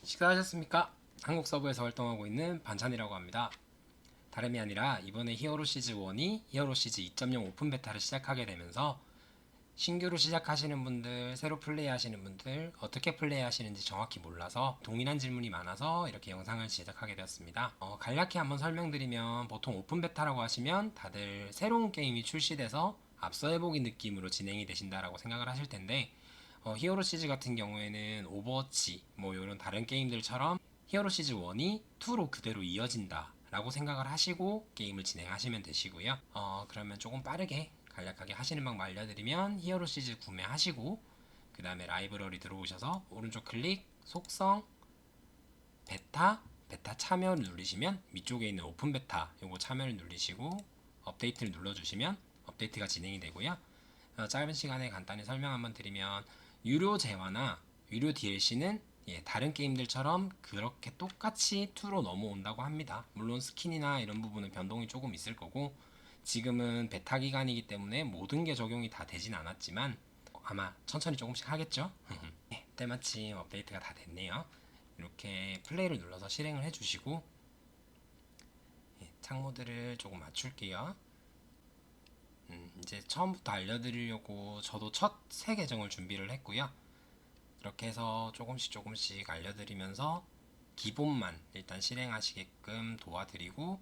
식사하셨습니까? 한국 서버에서 활동하고 있는 반찬이라고 합니다. 다름이 아니라 이번에 히어로 시즈 1이 히어로 시즈 2.0 오픈 베타를 시작하게 되면서 신규로 시작하시는 분들, 새로 플레이하시는 분들, 어떻게 플레이하시는지 정확히 몰라서 동일한 질문이 많아서 이렇게 영상을 제작하게 되었습니다. 간략히 한번 설명드리면 보통 오픈 베타라고 하시면 다들 새로운 게임이 출시돼서 앞서 해보기 느낌으로 진행이 되신다라고 생각을 하실 텐데 히어로 시즈 같은 경우에는 오버워치 뭐 이런 다른 게임들처럼 히어로 시즈 1이 2로 그대로 이어진다 라고 생각을 하시고 게임을 진행하시면 되시고요. 그러면 조금 빠르게 간략하게 하시는 방법 알려드리면 히어로 시즈 구매하시고 그 다음에 라이브러리 들어오셔서 오른쪽 클릭 속성 베타 참여를 누르시면 위쪽에 있는 오픈 베타 요거 참여를 누르시고 업데이트를 눌러주시면 업데이트가 진행이 되고요. 짧은 시간에 간단히 설명 한번 드리면 유료 재화나 유료 DLC는 다른 게임들처럼 그렇게 똑같이 2로 넘어온다고 합니다. 물론 스킨이나 이런 부분은 변동이 조금 있을 거고 지금은 베타 기간이기 때문에 모든 게 적용이 다 되진 않았지만 아마 천천히 조금씩 하겠죠. 때마침 업데이트가 다 됐네요. 이렇게 플레이를 눌러서 실행을 해주시고 창모드를 조금 맞출게요. 이제 처음부터 알려드리려고 저도 첫 새 계정을 준비를 했고요. 이렇게 해서 조금씩 알려드리면서 기본만 일단 실행하시게끔 도와드리고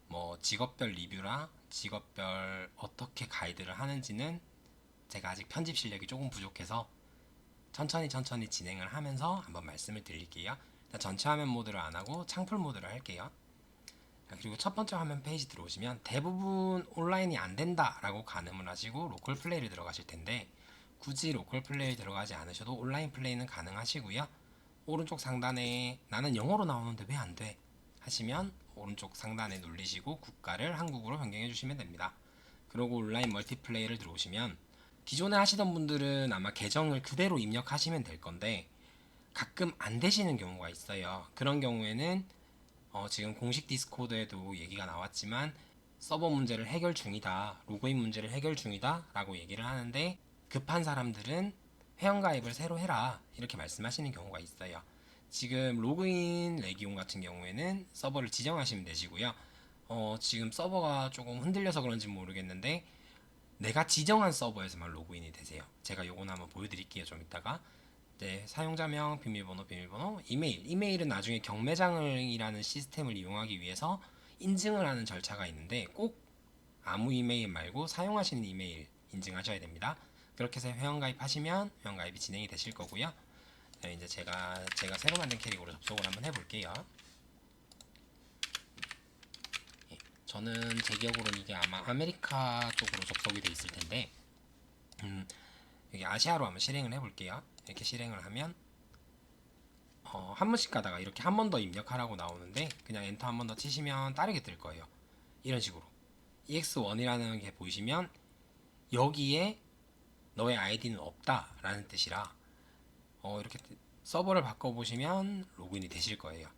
뭐 직업별 리뷰라 직업별 어떻게 가이드를 하는지는 제가 아직 편집 실력이 조금 부족해서 천천히 진행을 하면서 한번 말씀을 드릴게요. 일단 전체 화면 모드를 안 하고 창풀 모드를 할게요. 그리고 첫 번째 화면 페이지 들어오시면 대부분 온라인이 안 된다라고 가늠을 하시고 로컬 플레이를 들어가실 텐데 굳이 로컬 플레이 들어가지 않으셔도 온라인 플레이는 가능하시고요. 오른쪽 상단에 나는 영어로 나오는데 왜 안 돼? 하시면 오른쪽 상단에 눌리시고 국가를 한국어로 변경해 주시면 됩니다. 그리고 온라인 멀티플레이를 들어오시면 기존에 하시던 분들은 아마 계정을 그대로 입력하시면 될 건데 가끔 안 되시는 경우가 있어요. 그런 경우에는 지금 공식 디스코드에도 얘기가 나왔지만 서버 문제를 해결 중이다, 로그인 문제를 해결 중이다 라고 얘기를 하는데 급한 사람들은 회원가입을 새로 해라 이렇게 말씀하시는 경우가 있어요. 지금 로그인 레기온 같은 경우에는 서버를 지정하시면 되시고요. 지금 서버가 조금 흔들려서 그런지 모르겠는데 내가 지정한 서버에서만 로그인이 되세요. 제가 요거는 한번 보여드릴게요. 좀 이따가. 네, 사용자명, 비밀번호, 이메일은 나중에 경매장이라는 시스템을 이용하기 위해서 인증을 하는 절차가 있는데 꼭 아무 이메일 말고 사용하시는 이메일 인증하셔야 됩니다. 그렇게 해서 회원가입하시면 회원가입이 진행이 되실 거고요. 네, 이제 제가 새로 만든 캐릭으로 접속을 한번 해볼게요. 저는 제 기억으로는 이게 아마 아메리카 쪽으로 접속이 돼 있을 텐데 여기 아시아로 한번 실행을 해볼게요. 이렇게 실행을 하면 한 번씩 가다가 이렇게 한 번 더 입력하라고 나오는데 그냥 엔터 한 번 더 치시면 다르게 뜰 거예요. 이런 식으로 EX1이라는 게 보이시면 여기에 너의 아이디는 없다 라는 뜻이라 이렇게 서버를 바꿔보시면 로그인이 되실 거예요.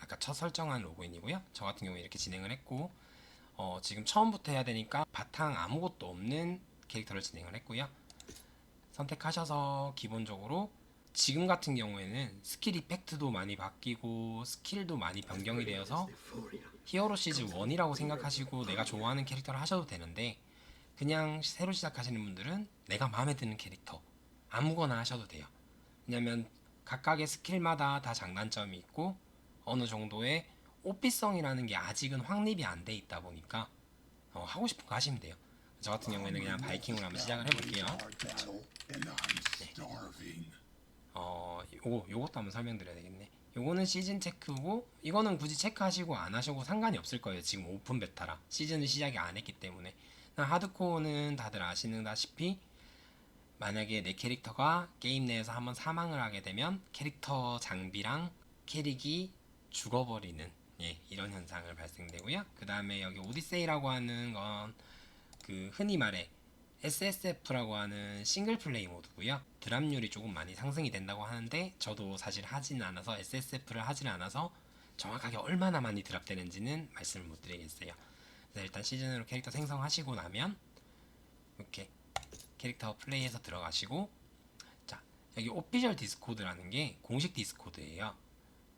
아까 첫 설정한 로그인이고요. 저 같은 경우에 이렇게 진행을 했고 지금 처음부터 해야 되니까 바탕 아무것도 없는 캐릭터를 진행을 했고요. 선택하셔서 기본적으로 지금 같은 경우에는 스킬 이펙트도 많이 바뀌고 스킬도 많이 변경이 되어서 히어로 시즈 1이라고 생각하시고 내가 좋아하는 캐릭터를 하셔도 되는데 그냥 새로 시작하시는 분들은 내가 마음에 드는 캐릭터 아무거나 하셔도 돼요. 왜냐면 각각의 스킬마다 다 장단점이 있고 어느 정도의 오피성이라는 게 아직은 확립이 안 돼 있다 보니까 하고 싶은 거 하시면 돼요. 저 같은 경우에는 그냥 바이킹으로 한번 시작을 해볼게요. 요것도 한번 설명드려야 되겠네. 요거는 시즌 체크고 이거는 굳이 체크하시고 안 하셔도 상관이 없을 거예요. 지금 오픈 베타라 시즌을 시작이 안 했기 때문에. 하드코어는 다들 아시는다시피 만약에 내 캐릭터가 게임 내에서 한번 사망을 하게 되면 캐릭터 장비랑 캐릭이 죽어버리는 이런 현상을 발생되고요. 그 다음에 여기 오디세이라고 하는 건 그 흔히 말해 SSF라고 하는 싱글 플레이 모드고요. 드랍률이 조금 많이 상승이 된다고 하는데 저도 사실 하진 않아서 SSF를 하진 않아서 정확하게 얼마나 많이 드랍되는지는 말씀을 못 드리겠어요. 그래서 일단 시즌으로 캐릭터 생성하시고 나면 이렇게 캐릭터 플레이에서 들어가시고 자 여기 오피셜 디스코드라는 게 공식 디스코드예요.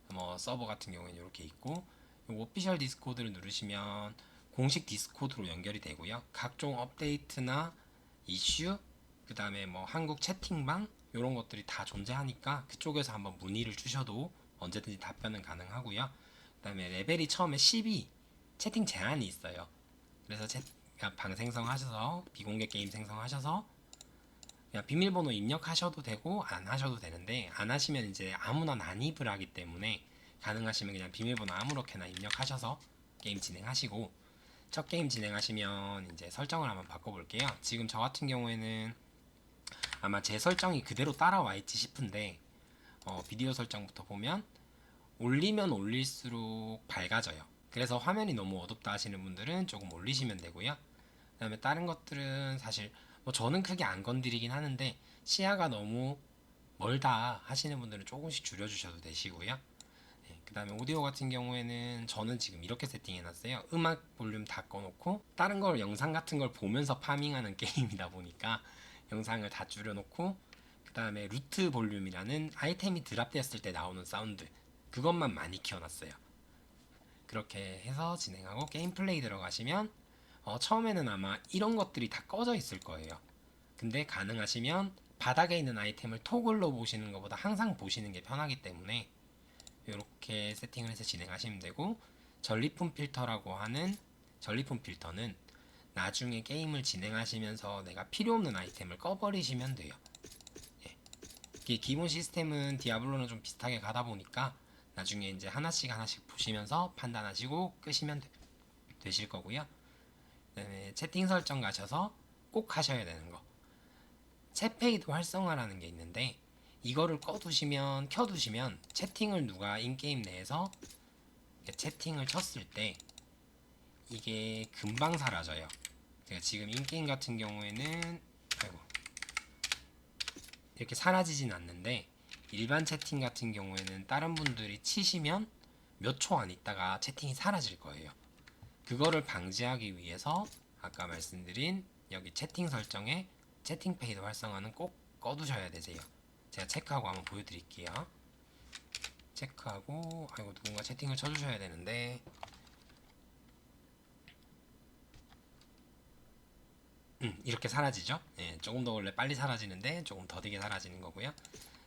뭐 서버 같은 경우에는 이렇게 있고, 오피셜 디스코드를 누르시면 공식 디스코드로 연결이 되고요. 각종 업데이트나 이슈, 그 다음에 뭐 한국 채팅방 이런 것들이 다 존재하니까 그쪽에서 한번 문의를 주셔도 언제든지 답변은 가능하고요. 그 다음에 레벨이 처음에 12 채팅 제한이 있어요. 그래서 그냥 방 생성하셔서 비공개 게임 생성하셔서 그냥 비밀번호 입력하셔도 되고 안 하셔도 되는데, 안 하시면 이제 아무나 난입을 하기 때문에 가능하시면 그냥 비밀번호 아무렇게나 입력하셔서 게임 진행하시고, 첫 게임 진행하시면 이제 설정을 한번 바꿔볼게요. 지금 저 같은 경우에는 아마 제 설정이 그대로 따라와 있지 싶은데, 비디오 설정부터 보면 올리면 올릴수록 밝아져요. 그래서 화면이 너무 어둡다 하시는 분들은 조금 올리시면 되고요. 그 다음에 다른 것들은 사실 뭐 저는 크게 안 건드리긴 하는데, 시야가 너무 멀다 하시는 분들은 조금씩 줄여주셔도 되시고요. 그 다음에 오디오 같은 경우에는 저는 지금 이렇게 세팅해놨어요. 음악 볼륨 다 꺼놓고 다른 걸 영상 같은 걸 보면서 파밍하는 게임이다 보니까 영상을 다 줄여놓고, 그 다음에 루트 볼륨이라는 아이템이 드랍되었을 때 나오는 사운드, 그것만 많이 키워놨어요. 그렇게 해서 진행하고 게임 플레이 들어가시면 처음에는 아마 이런 것들이 다 꺼져 있을 거예요. 근데 가능하시면 바닥에 있는 아이템을 토글로 보시는 것보다 항상 보시는 게 편하기 때문에 이렇게 세팅을 해서 진행하시면 되고, 전리품 필터라고 하는 전리품 필터는 나중에 게임을 진행하시면서 내가 필요 없는 아이템을 꺼버리시면 돼요. 예. 이게 기본 시스템은 디아블로는 좀 비슷하게 가다 보니까 나중에 이제 하나씩 하나씩 보시면서 판단하시고 끄시면 되실 거고요. 그다음에 채팅 설정 가셔서 꼭 하셔야 되는 거, 챗페이드 활성화라는 게 있는데, 이거를 켜두시면 채팅을 누가 인게임 내에서 채팅을 쳤을 때 이게 금방 사라져요. 제가 지금 인게임 같은 경우에는 이렇게 사라지진 않는데, 일반 채팅 같은 경우에는 다른 분들이 치시면 몇 초 안 있다가 채팅이 사라질 거예요. 그거를 방지하기 위해서 아까 말씀드린 여기 채팅 설정에 채팅 페이드 활성화는 꼭 꺼두셔야 되세요. 제가 체크하고 한번 보여드릴게요. 체크하고, 아이고 누군가 채팅을 쳐주셔야 되는데, 이렇게 사라지죠. 예, 조금 더 원래 빨리 사라지는데 조금 더디게 사라지는 거고요.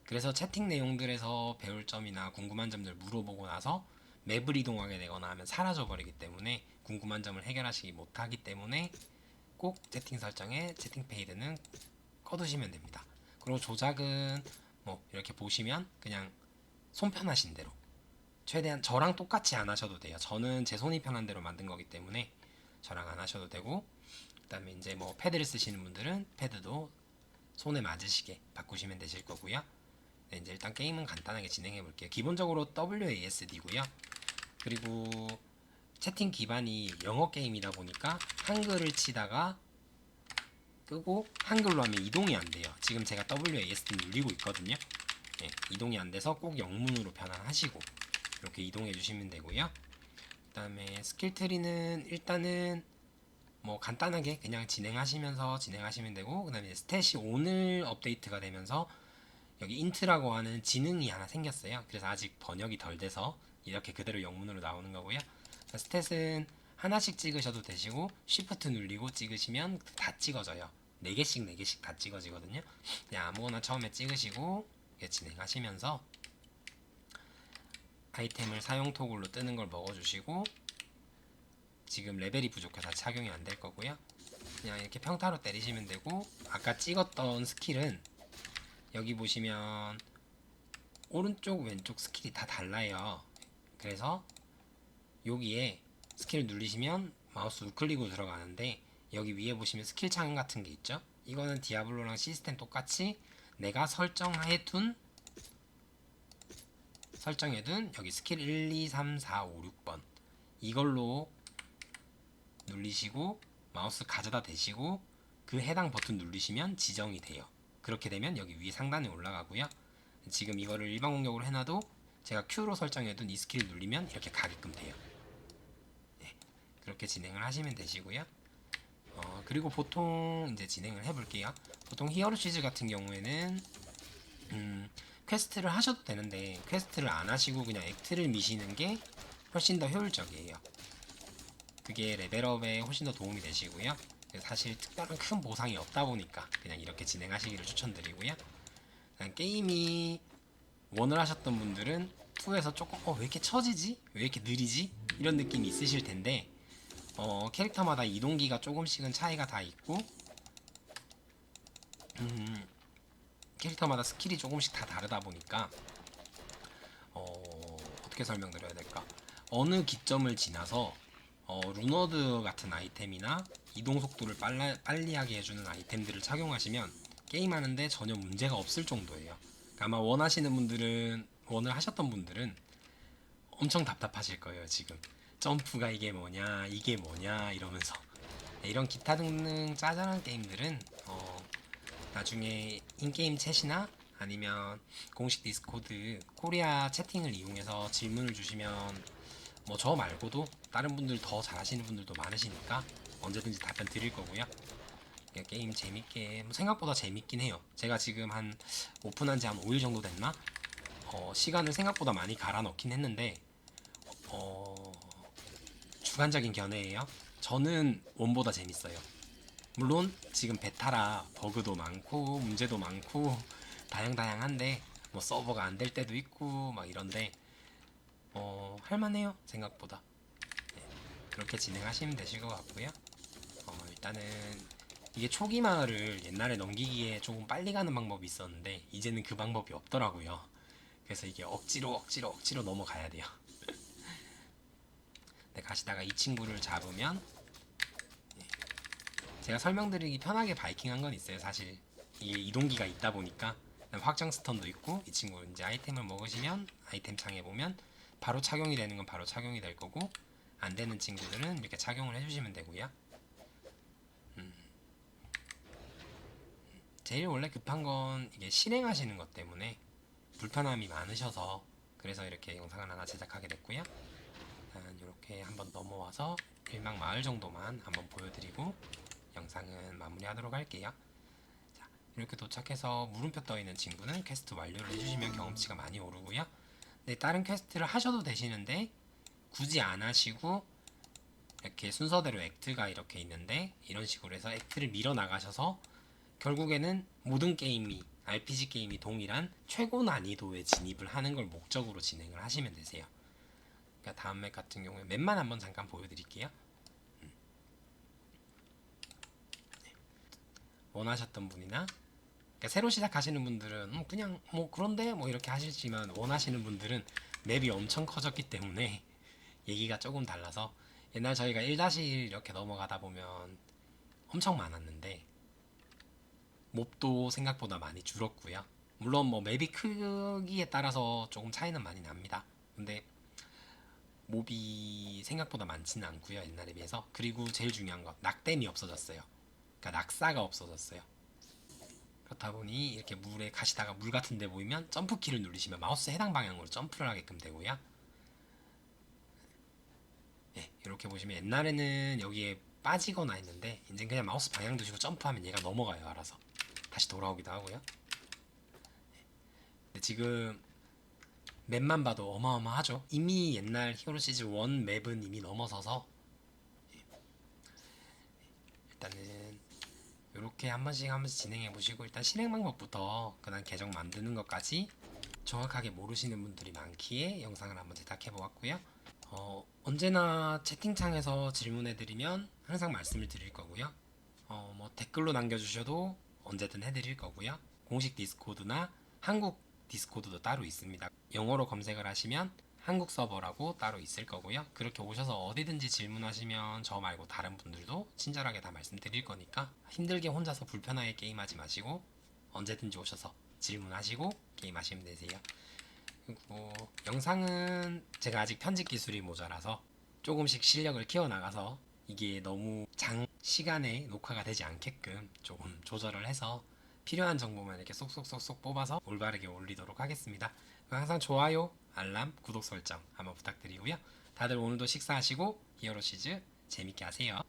그래서 채팅 내용들에서 배울 점이나 궁금한 점들 물어보고 나서 맵을 이동하게 되거나 하면 사라져 버리기 때문에 궁금한 점을 해결하시기 못하기 때문에 꼭 채팅 설정에 채팅 페이드는 꺼두시면 됩니다. 그리고 조작은 뭐 이렇게 보시면 그냥 손 편하신 대로 최대한 저랑 똑같이 안 하셔도 돼요. 저는 제 손이 편한 대로 만든 거기 때문에 저랑 안 하셔도 되고, 그다음에 이제 뭐 패드를 쓰시는 분들은 패드도 손에 맞으시게 바꾸시면 되실 거고요. 네, 이제 일단 게임은 간단하게 진행해 볼게요. 기본적으로 WASD고요. 그리고 채팅 기반이 영어 게임이다 보니까 한글을 치다가 끄고 한글로 하면 이동이 안 돼요. 지금 제가 WASD 눌리고 있거든요. 네, 이동이 안 돼서 꼭 영문으로 변환하시고 이렇게 이동해 주시면 되고요. 그 다음에 스킬 트리는 일단은 뭐 간단하게 그냥 진행하시면 되고, 그 다음에 스탯이 오늘 업데이트가 되면서 여기 인트라고 하는 지능이 하나 생겼어요. 그래서 아직 번역이 덜 돼서 이렇게 그대로 영문으로 나오는 거고요. 스탯은 하나씩 찍으셔도 되시고 쉬프트 눌리고 찍으시면 다 찍어져요. 4개씩 다 찍어지거든요. 그냥 아무거나 처음에 찍으시고 진행하시면서 아이템을 사용 토글로 뜨는 걸 먹어주시고, 지금 레벨이 부족해서 착용이 안 될 거고요. 그냥 이렇게 평타로 때리시면 되고, 아까 찍었던 스킬은 여기 보시면 오른쪽 왼쪽 스킬이 다 달라요. 그래서 여기에 스킬을 누르시면 마우스 우클릭으로 들어가는데, 여기 위에 보시면 스킬 창 같은 게 있죠. 이거는 디아블로랑 시스템 똑같이 내가 설정해둔 여기 스킬 1, 2, 3, 4, 5, 6번 이걸로 누르시고 마우스 가져다 대시고 그 해당 버튼 누르시면 지정이 돼요. 그렇게 되면 여기 위에 상단에 올라가고요. 지금 이거를 일반 공격으로 해놔도 제가 Q로 설정해둔 이 스킬을 누르면 이렇게 가게끔 돼요. 네, 그렇게 진행을 하시면 되시고요. 그리고 보통 이제 진행을 해볼게요. 보통 히어로 시즈 같은 경우에는 퀘스트를 하셔도 되는데 퀘스트를 안 하시고 그냥 액트를 미시는 게 훨씬 더 효율적이에요. 그게 레벨업에 훨씬 더 도움이 되시고요. 사실 특별한 큰 보상이 없다 보니까 그냥 이렇게 진행하시기를 추천드리고요. 게임이 원을 하셨던 분들은 2에서 조금 왜 이렇게 처지지? 왜 이렇게 느리지? 이런 느낌이 있으실 텐데 캐릭터마다 이동기가 조금씩은 차이가 다 있고 캐릭터마다 스킬이 조금씩 다 다르다 보니까 어떻게 설명드려야 될까? 어느 기점을 지나서 루너드 같은 아이템이나 이동 속도를 빨리 하게 해주는 아이템들을 착용하시면 게임하는데 전혀 문제가 없을 정도예요. 그러니까 아마 원을 하셨던 분들은 엄청 답답하실 거예요. 지금 점프가 이게 뭐냐 이러면서. 이런 기타 등등 짜잘한 게임들은 나중에 인게임 챗이나 아니면 공식 디스코드 코리아 채팅을 이용해서 질문을 주시면 뭐 저 말고도 다른 분들 더 잘하시는 분들도 많으시니까 언제든지 답변 드릴 거고요. 게임 재밌게 생각보다 재밌긴 해요. 제가 지금 한 오픈한 지 한 5일 정도 됐나? 시간을 생각보다 많이 갈아 넣긴 했는데 주관적인 견해예요. 저는 원보다 재밌어요. 물론 지금 베타라 버그도 많고 문제도 많고 다양한데 뭐 서버가 안 될 때도 있고 막 이런데 할만해요 생각보다. 네, 그렇게 진행하시면 되실 것 같고요. 일단은 이게 초기 마을을 옛날에 넘기기에 조금 빨리 가는 방법이 있었는데 이제는 그 방법이 없더라고요. 그래서 이게 억지로 넘어가야 돼요. 네, 가시다가 이 친구를 잡으면 제가 설명드리기 편하게 바이킹한 건 있어요. 사실 이게 이동기가 있다 보니까 확장 스턴도 있고 이 친구 이제 아이템을 먹으시면 아이템 창에 보면 바로 착용이 되는 건 바로 착용이 될 거고 안 되는 친구들은 이렇게 착용을 해주시면 되고요. 제일 원래 급한 건 이게 실행하시는 것 때문에 불편함이 많으셔서 그래서 이렇게 영상을 하나 제작하게 됐고요. 이렇게 한번 넘어와서 일막 마을 정도만 한번 보여드리고 영상은 마무리하도록 할게요. 자, 이렇게 도착해서 물음표 떠있는 친구는 퀘스트 완료를 해주시면 경험치가 많이 오르고요. 네, 다른 퀘스트를 하셔도 되시는데 굳이 안 하시고 이렇게 순서대로 액트가 이렇게 있는데 이런 식으로 해서 액트를 밀어 나가셔서 결국에는 모든 게임이 RPG 게임이 동일한 최고 난이도에 진입을 하는 걸 목적으로 진행을 하시면 되세요. 그러니까 다음 맵 같은 경우에 맵만 한번 잠깐 보여드릴게요. 원하셨던 분이나 그러니까 새로 시작하시는 분들은 그냥 뭐 그런데 뭐 이렇게 하시지만 원하시는 분들은 맵이 엄청 커졌기 때문에 얘기가 조금 달라서 옛날 저희가 1-1 이렇게 넘어가다 보면 엄청 많았는데 몹도 생각보다 많이 줄었고요. 물론 뭐 맵이 크기에 따라서 조금 차이는 많이 납니다. 근데 몹이 생각보다 많지는 않고요. 옛날에 비해서. 그리고 제일 중요한 것 낙댐이 없어졌어요. 그러니까 낙사가 없어졌어요. 그렇다 보니 이렇게 물에 가시다가 물 같은 데 보이면 점프키를 누르시면 마우스 해당 방향으로 점프를 하게끔 되고요. 네, 이렇게 보시면 옛날에는 여기에 빠지거나 했는데 이제 그냥 마우스 방향 두시고 점프하면 얘가 넘어가요. 알아서 다시 돌아오기도 하고요. 근데 지금 맵만 봐도 어마어마하죠. 이미 옛날 히어로 시즈 1 맵은 이미 넘어서서 일단은 이렇게 한 번씩 진행해 보시고 일단 실행 방법부터 그다음 계정 만드는 것까지 정확하게 모르시는 분들이 많기에 영상을 한번 제작해 보았고요. 언제나 채팅창에서 질문해 드리면 항상 말씀을 드릴 거고요. 뭐 댓글로 남겨주셔도 언제든 해드릴 거고요. 공식 디스코드나 한국 디스코드도 따로 있습니다. 영어로 검색을 하시면 한국 서버라고 따로 있을 거고요. 그렇게 오셔서 어디든지 질문하시면 저 말고 다른 분들도 친절하게 다 말씀드릴 거니까 힘들게 혼자서 불편하게 게임하지 마시고 언제든지 오셔서 질문하시고 게임하시면 되세요. 그리고 영상은 제가 아직 편집 기술이 모자라서 조금씩 실력을 키워나가서 이게 너무 장시간에 녹화가 되지 않게끔 조금 조절을 해서 필요한 정보만 이렇게 쏙쏙쏙쏙 뽑아서 올바르게 올리도록 하겠습니다. 항상 좋아요, 알람, 구독 설정 한번 부탁드리고요. 다들 오늘도 식사하시고 히어로 시즈 재밌게 하세요.